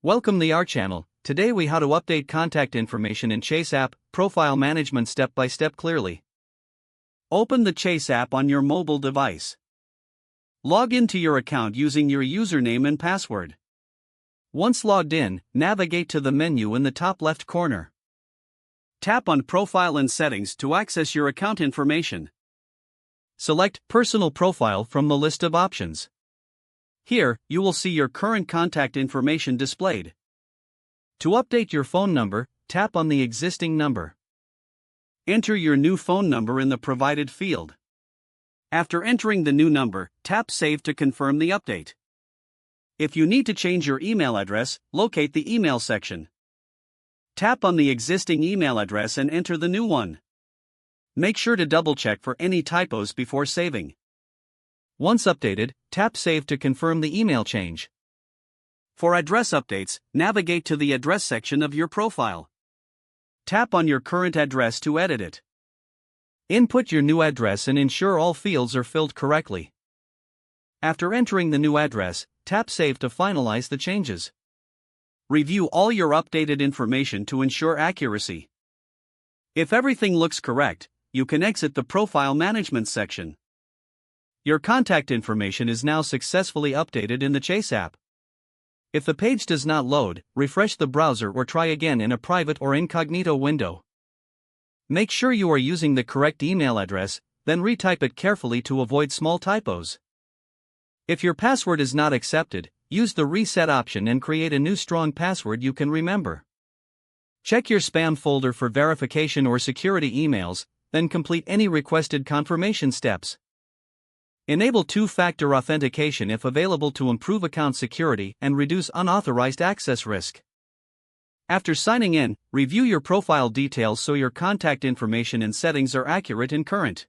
Welcome to our channel. Today we how to update contact information in Chase app, profile management step by step clearly. Open the Chase app on your mobile device. Log into your account using your username and password. Once logged in, navigate to the menu in the top left corner. Tap on Profile and Settings to access your account information. Select Personal Profile from the list of options. Here, you will see your current contact information displayed. To update your phone number, tap on the existing number. Enter your new phone number in the provided field. After entering the new number, tap Save to confirm the update. If you need to change your email address, locate the email section. Tap on the existing email address and enter the new one. Make sure to double-check for any typos before saving. Once updated, tap Save to confirm the email change. For address updates, navigate to the address section of your profile. Tap on your current address to edit it. Input your new address and ensure all fields are filled correctly. After entering the new address, tap Save to finalize the changes. Review all your updated information to ensure accuracy. If everything looks correct, you can exit the Profile Management section. Your contact information is now successfully updated in the Chase app. If the page does not load, refresh the browser or try again in a private or incognito window. Make sure you are using the correct email address, then retype it carefully to avoid small typos. If your password is not accepted, use the reset option and create a new strong password you can remember. Check your spam folder for verification or security emails, then complete any requested confirmation steps. Enable two-factor authentication if available to improve account security and reduce unauthorized access risk. After signing in, review your profile details so your contact information and settings are accurate and current.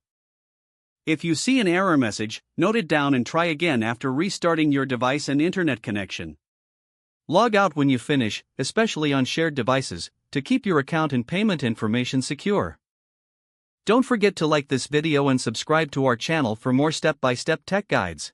If you see an error message, note it down and try again after restarting your device and internet connection. Log out when you finish, especially on shared devices, to keep your account and payment information secure. Don't forget to like this video and subscribe to our channel for more step-by-step tech guides.